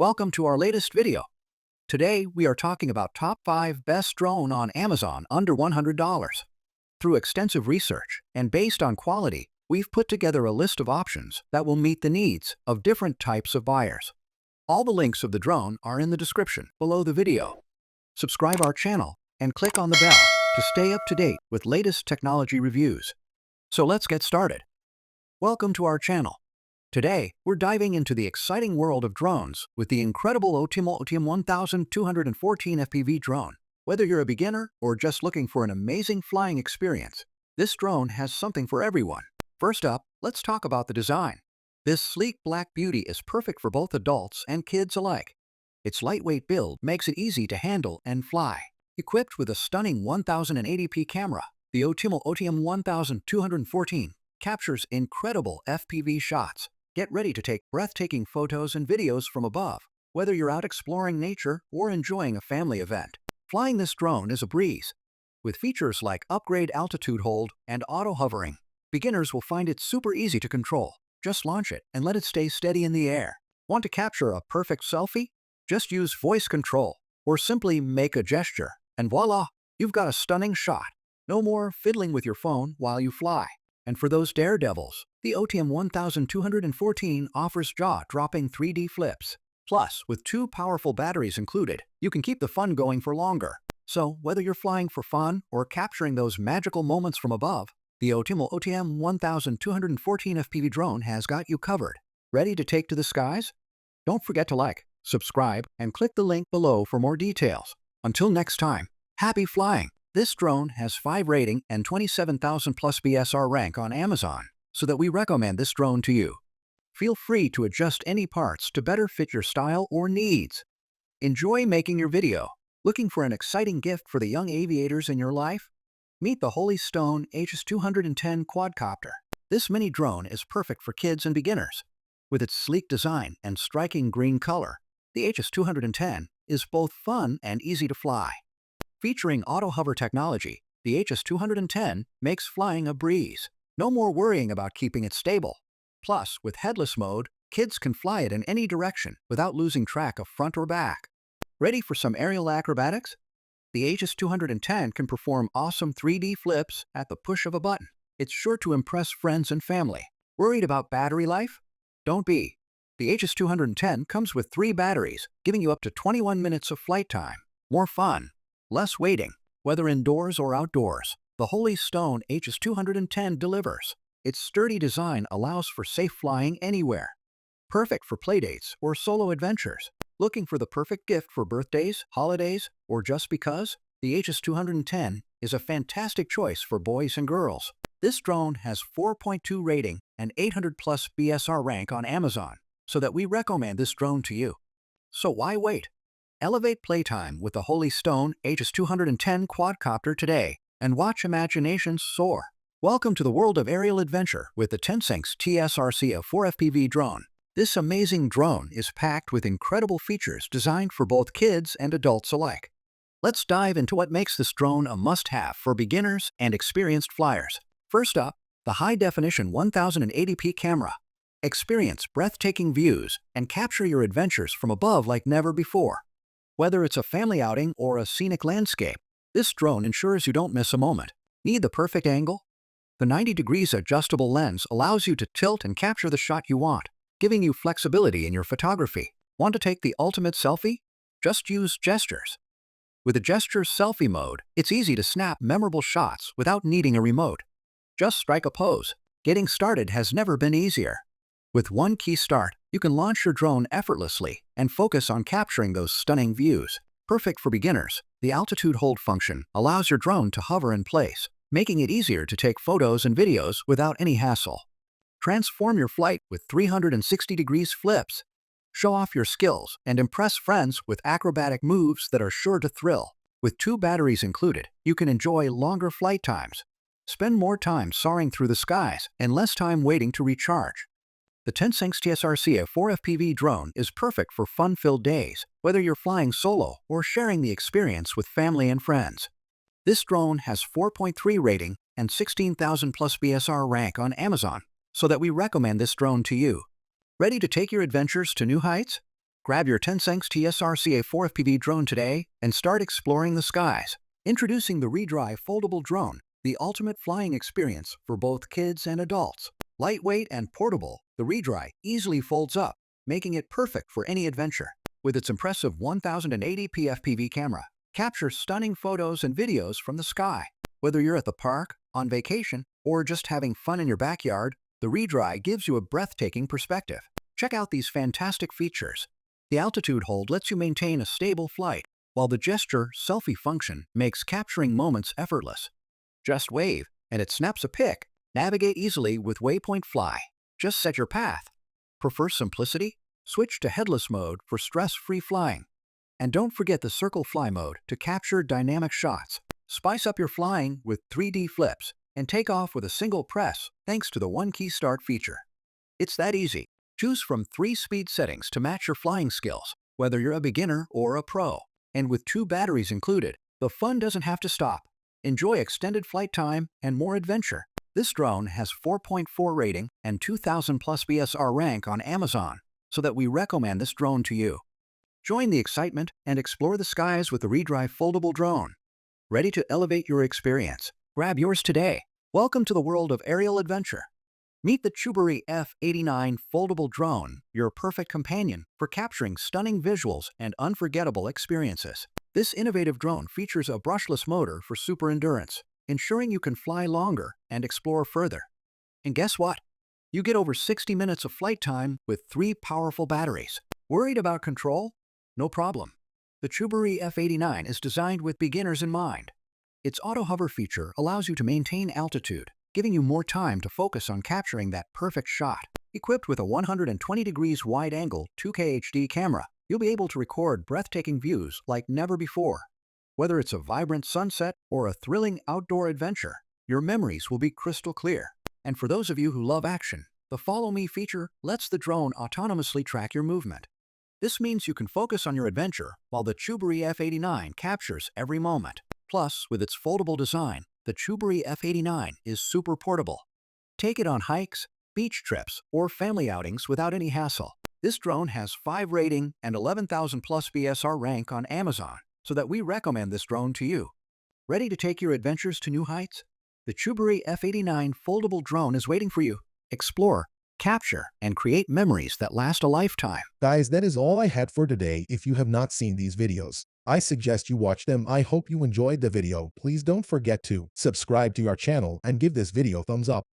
Welcome to our latest video. Today, we are talking about top 5 best drone on Amazon under $100. Through extensive research and based on quality, we've put together a list of options that will meet the needs of different types of buyers. All the links of the drone are in the description below the video. Subscribe our channel and click on the bell to stay up to date with latest technology reviews. So let's get started. Welcome to our channel. Today, we're diving into the exciting world of drones with the incredible Oteeoml 1214 FPV drone. Whether you're a beginner or just looking for an amazing flying experience, this drone has something for everyone. First up, let's talk about the design. This sleek black beauty is perfect for both adults and kids alike. Its lightweight build makes it easy to handle and fly. Equipped with a stunning 1080p camera, the Oteeoml 1214 captures incredible FPV shots. Get ready to take breathtaking photos and videos from above, whether you're out exploring nature or enjoying a family event. Flying this drone is a breeze. With features like upgrade altitude hold and auto hovering, beginners will find it super easy to control. Just launch it and let it stay steady in the air. Want to capture a perfect selfie? Just use voice control or simply make a gesture, and voila, you've got a stunning shot. No more fiddling with your phone while you fly. And for those daredevils, the Oteeoml 1214 offers jaw-dropping 3D flips. Plus, with 2 powerful batteries included, you can keep the fun going for longer. So, whether you're flying for fun or capturing those magical moments from above, the Oteeoml 1214 FPV drone has got you covered. Ready to take to the skies? Don't forget to like, subscribe, and click the link below for more details. Until next time, happy flying! This drone has 5 rating and 27,000 plus BSR rank on Amazon, so that we recommend this drone to you. Feel free to adjust any parts to better fit your style or needs. Enjoy making your video. Looking for an exciting gift for the young aviators in your life? Meet the Holy Stone HS210 Quadcopter. This mini drone is perfect for kids and beginners. With its sleek design and striking green color, the HS210 is both fun and easy to fly. Featuring auto-hover technology, the HS210 makes flying a breeze. No more worrying about keeping it stable. Plus, with headless mode, kids can fly it in any direction without losing track of front or back. Ready for some aerial acrobatics? The HS210 can perform awesome 3D flips at the push of a button. It's sure to impress friends and family. Worried about battery life? Don't be. The HS210 comes with 3 batteries, giving you up to 21 minutes of flight time. More fun, less waiting. Whether indoors or outdoors, the Holy Stone HS210 delivers. Its sturdy design allows for safe flying anywhere. Perfect for playdates or solo adventures. Looking for the perfect gift for birthdays, holidays, or just because? The HS210 is a fantastic choice for boys and girls. This drone has 4.2 rating and 800 plus BSR rank on Amazon, so that we recommend this drone to you. So why wait? Elevate playtime with the Holy Stone HS210 Quadcopter today and watch imaginations soar. Welcome to the world of aerial adventure with the TENSSENX TSRC 4 FPV drone. This amazing drone is packed with incredible features designed for both kids and adults alike. Let's dive into what makes this drone a must-have for beginners and experienced flyers. First up, the high-definition 1080p camera. Experience breathtaking views and capture your adventures from above like never before. Whether it's a family outing or a scenic landscape, this drone ensures you don't miss a moment. Need the perfect angle? The 90 degrees adjustable lens allows you to tilt and capture the shot you want, giving you flexibility in your photography. Want to take the ultimate selfie? Just use gestures. With the gesture selfie mode, it's easy to snap memorable shots without needing a remote. Just strike a pose. Getting started has never been easier. With one key start, you can launch your drone effortlessly and focus on capturing those stunning views. Perfect for beginners, the altitude hold function allows your drone to hover in place, making it easier to take photos and videos without any hassle. Transform your flight with 360 degrees flips. Show off your skills and impress friends with acrobatic moves that are sure to thrill. With 2 batteries included, you can enjoy longer flight times. Spend more time soaring through the skies and less time waiting to recharge. The TENSSENX TSRC 4 FPV drone is perfect for fun-filled days, whether you're flying solo or sharing the experience with family and friends. This drone has 4.3 rating and 16,000 plus BSR rank on Amazon, so that we recommend this drone to you. Ready to take your adventures to new heights? Grab your TENSSENX TSRC A4FPV drone today and start exploring the skies. Introducing the REDRIE Foldable Drone, the ultimate flying experience for both kids and adults. Lightweight and portable, the REDRIE easily folds up, making it perfect for any adventure. With its impressive 1080p FPV camera, capture stunning photos and videos from the sky. Whether you're at the park, on vacation, or just having fun in your backyard, the REDRIE gives you a breathtaking perspective. Check out these fantastic features. The altitude hold lets you maintain a stable flight, while the gesture selfie function makes capturing moments effortless. Just wave, and it snaps a pic. Navigate easily with Waypoint Fly. Just set your path. Prefer simplicity? Switch to headless mode for stress-free flying. And don't forget the circle fly mode to capture dynamic shots. Spice up your flying with 3D flips and take off with a single press thanks to the One Key Start feature. It's that easy. Choose from 3 speed settings to match your flying skills, whether you're a beginner or a pro. And with 2 batteries included, the fun doesn't have to stop. Enjoy extended flight time and more adventure. This drone has 4.4 rating and 2000 plus BSR rank on Amazon, so that we recommend this drone to you. Join the excitement and explore the skies with the REDRIE Foldable Drone. Ready to elevate your experience? Grab yours today. Welcome to the world of aerial adventure. Meet the CHUBORY F89 Foldable Drone, your perfect companion for capturing stunning visuals and unforgettable experiences. This innovative drone features a brushless motor for super endurance, ensuring you can fly longer and explore further. And guess what? You get over 60 minutes of flight time with 3 powerful batteries. Worried about control? No problem. The CHUBORY F89 is designed with beginners in mind. Its auto-hover feature allows you to maintain altitude, giving you more time to focus on capturing that perfect shot. Equipped with a 120 degrees wide-angle 2K HD camera, you'll be able to record breathtaking views like never before. Whether it's a vibrant sunset or a thrilling outdoor adventure, your memories will be crystal clear. And for those of you who love action, the Follow Me feature lets the drone autonomously track your movement. This means you can focus on your adventure while the CHUBORY F89 captures every moment. Plus, with its foldable design, the CHUBORY F89 is super portable. Take it on hikes, beach trips, or family outings without any hassle. This drone has 5 rating and 11,000 plus BSR rank on Amazon, so that we recommend this drone to you. Ready to take your adventures to new heights? The CHUBORY F89 Foldable Drone is waiting for you. Explore, capture, and create memories that last a lifetime. Guys, that is all I had for today. If you have not seen these videos, I suggest you watch them. I hope you enjoyed the video. Please don't forget to subscribe to our channel and give this video thumbs up.